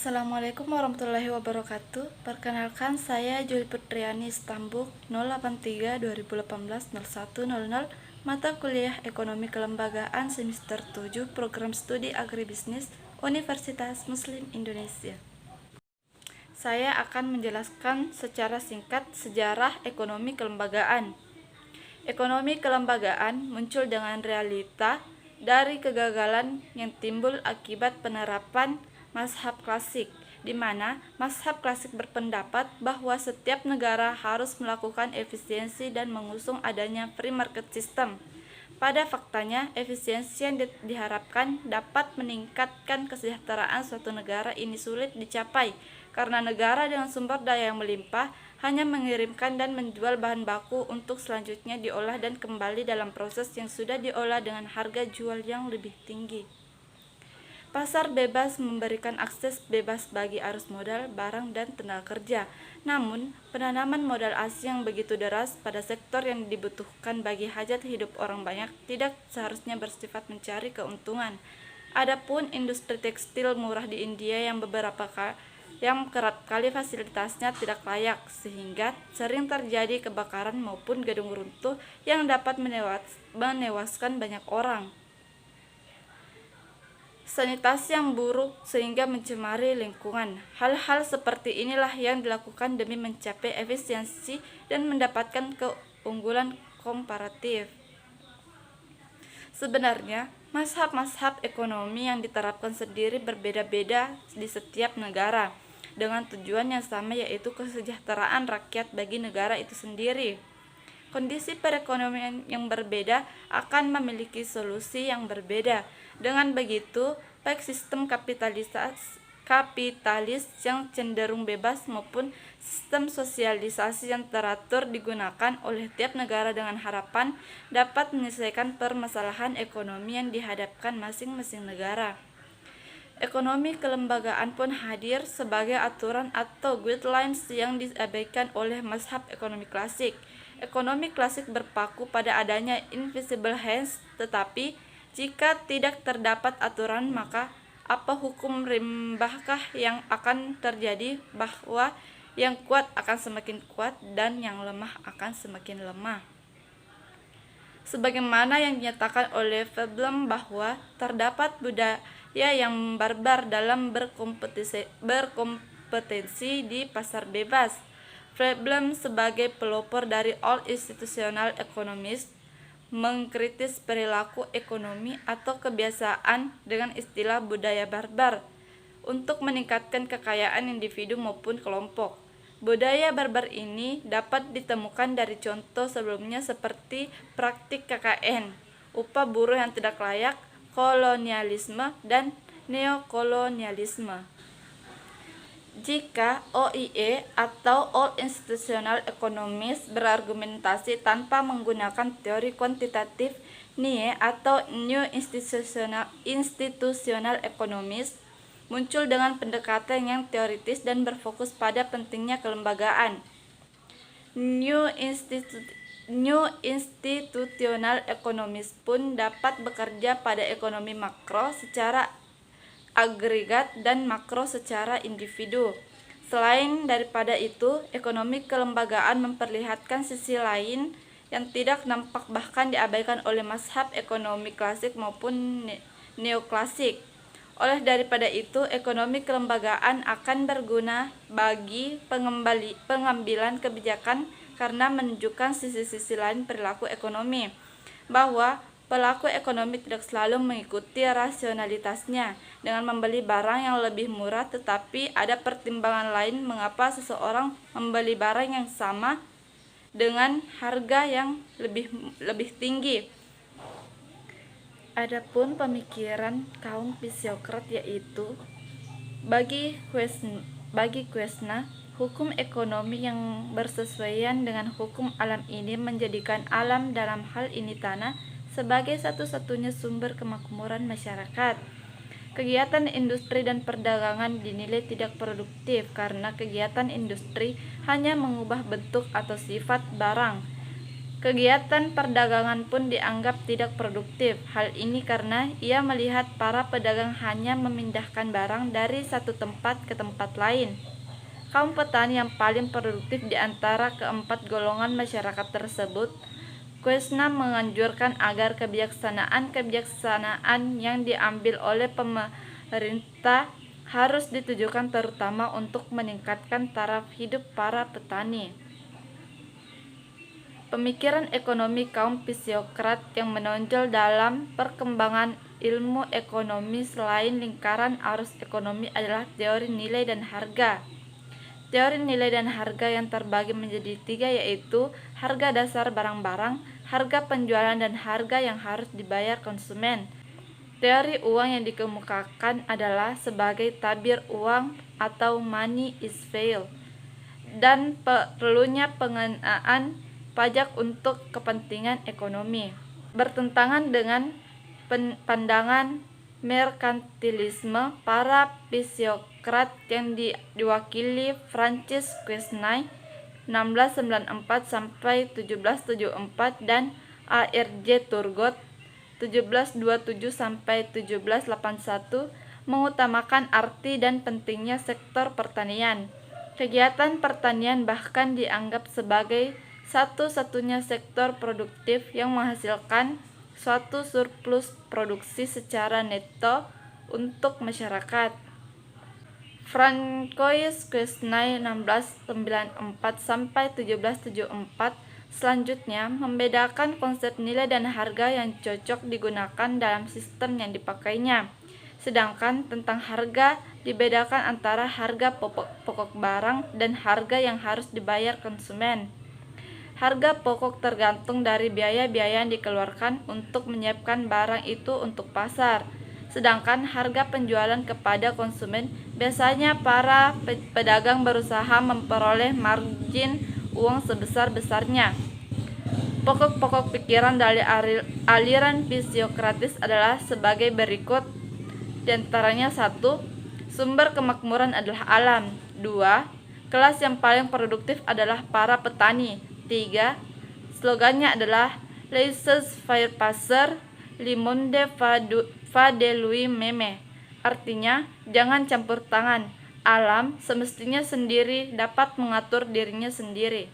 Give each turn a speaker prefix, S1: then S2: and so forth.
S1: Assalamualaikum warahmatullahi wabarakatuh. Perkenalkan, saya Juli Putriani Stambuk 083 2018 0100, mata kuliah Ekonomi Kelembagaan semester 7 Program Studi Agribisnis Universitas Muslim Indonesia. Saya akan menjelaskan secara singkat sejarah ekonomi kelembagaan. Ekonomi kelembagaan muncul dengan realita dari kegagalan yang timbul akibat penerapan mazhab klasik, di mana mazhab klasik berpendapat bahwa setiap negara harus melakukan efisiensi dan mengusung adanya free market system. Pada faktanya, efisiensi yang diharapkan dapat meningkatkan kesejahteraan suatu negara ini sulit dicapai, karena negara dengan sumber daya yang melimpah hanya mengirimkan dan menjual bahan baku untuk selanjutnya diolah dan kembali dalam proses yang sudah diolah dengan harga jual yang lebih tinggi. Pasar bebas memberikan akses bebas bagi arus modal, barang, dan tenaga kerja. Namun, penanaman modal asing yang begitu deras pada sektor yang dibutuhkan bagi hajat hidup orang banyak tidak seharusnya bersifat mencari keuntungan. Adapun industri tekstil murah di India yang kerap kali fasilitasnya tidak layak, sehingga sering terjadi kebakaran maupun gedung runtuh yang dapat menewaskan banyak orang. Sanitasi yang buruk sehingga mencemari lingkungan. Hal-hal seperti inilah yang dilakukan demi mencapai efisiensi dan mendapatkan keunggulan komparatif. Sebenarnya, mazhab-mazhab ekonomi yang diterapkan sendiri berbeda-beda di setiap negara, dengan tujuan yang sama, yaitu kesejahteraan rakyat bagi negara itu sendiri. Kondisi perekonomian yang berbeda akan memiliki solusi yang berbeda. Dengan begitu, baik sistem kapitalis yang cenderung bebas maupun sistem sosialisasi yang teratur digunakan oleh tiap negara dengan harapan dapat menyelesaikan permasalahan ekonomi yang dihadapkan masing-masing negara. Ekonomi kelembagaan pun hadir sebagai aturan atau guidelines yang diabaikan oleh mazhab ekonomi klasik. Ekonomi klasik berpaku pada adanya invisible hands, tetapi jika tidak terdapat aturan, maka apa hukum rimbahkah yang akan terjadi, bahwa yang kuat akan semakin kuat dan yang lemah akan semakin lemah. Sebagaimana yang dinyatakan oleh Veblen bahwa terdapat budaya yang barbar dalam berkompetensi di pasar bebas. Veblen sebagai pelopor dari Old Institutional Economist mengkritis perilaku ekonomi atau kebiasaan dengan istilah budaya barbar untuk meningkatkan kekayaan individu maupun kelompok. Budaya barbar ini dapat ditemukan dari contoh sebelumnya seperti praktik KKN, upah buruh yang tidak layak, kolonialisme, dan neokolonialisme. Jika OIE atau Old Institutional Economists berargumentasi tanpa menggunakan teori kuantitatif, NIE atau New Institutional Economists muncul dengan pendekatan yang teoritis dan berfokus pada pentingnya kelembagaan. New Institutional Economists pun dapat bekerja pada ekonomi makro secara agregat dan makro secara individu. Selain daripada itu, ekonomi kelembagaan memperlihatkan sisi lain yang tidak nampak bahkan diabaikan oleh mazhab ekonomi klasik maupun neoklasik. Oleh daripada itu, ekonomi kelembagaan akan berguna bagi pengambilan kebijakan karena menunjukkan sisi-sisi lain perilaku ekonomi, bahwa pelaku ekonomi tidak selalu mengikuti rasionalitasnya dengan membeli barang yang lebih murah, tetapi ada pertimbangan lain mengapa seseorang membeli barang yang sama dengan harga yang lebih tinggi. Adapun pemikiran kaum fisiokrat, yaitu bagi Quesnay, hukum ekonomi yang bersesuaian dengan hukum alam ini menjadikan alam, dalam hal ini tanah, sebagai satu-satunya sumber kemakmuran masyarakat. Kegiatan industri dan perdagangan dinilai tidak produktif karena kegiatan industri hanya mengubah bentuk atau sifat barang. Kegiatan perdagangan pun dianggap tidak produktif. Hal ini karena ia melihat para pedagang hanya memindahkan barang dari satu tempat ke tempat lain. Kaum petani yang paling produktif di antara keempat golongan masyarakat tersebut, Kuesna menganjurkan agar kebijaksanaan yang diambil oleh pemerintah harus ditujukan terutama untuk meningkatkan taraf hidup para petani. Pemikiran ekonomi kaum psiokrat yang menonjol dalam perkembangan ilmu ekonomi selain lingkaran arus ekonomi adalah teori nilai dan harga. Teori nilai dan harga yang terbagi menjadi tiga, yaitu harga dasar barang-barang, harga penjualan, dan harga yang harus dibayar konsumen. Teori uang yang dikemukakan adalah sebagai tabir uang atau money is value, dan perlunya pengenaan pajak untuk kepentingan ekonomi. Bertentangan dengan pandangan merkantilisme, para psiokrat yang diwakili Francis Quesnay 1694 sampai 1774 dan A.R.J. Turgot 1727 sampai 1781 mengutamakan arti dan pentingnya sektor pertanian. Kegiatan pertanian bahkan dianggap sebagai satu-satunya sektor produktif yang menghasilkan suatu surplus produksi secara neto untuk masyarakat. Francois Quesnay 1694 sampai 1774 selanjutnya membedakan konsep nilai dan harga yang cocok digunakan dalam sistem yang dipakainya. Sedangkan tentang harga dibedakan antara harga pokok barang dan harga yang harus dibayar konsumen. Harga pokok tergantung dari biaya-biaya yang dikeluarkan untuk menyiapkan barang itu untuk pasar. Sedangkan harga penjualan kepada konsumen biasanya para pedagang berusaha memperoleh margin uang sebesar-besarnya. Pokok-pokok pikiran dari aliran psiokratis adalah sebagai berikut. Di antaranya 1. Sumber kemakmuran adalah alam. 2. Kelas yang paling produktif adalah para petani. 3. Slogannya adalah Laissez-faire passer, le monde va de lui-même. Artinya, jangan campur tangan. Alam semestinya sendiri dapat mengatur dirinya sendiri.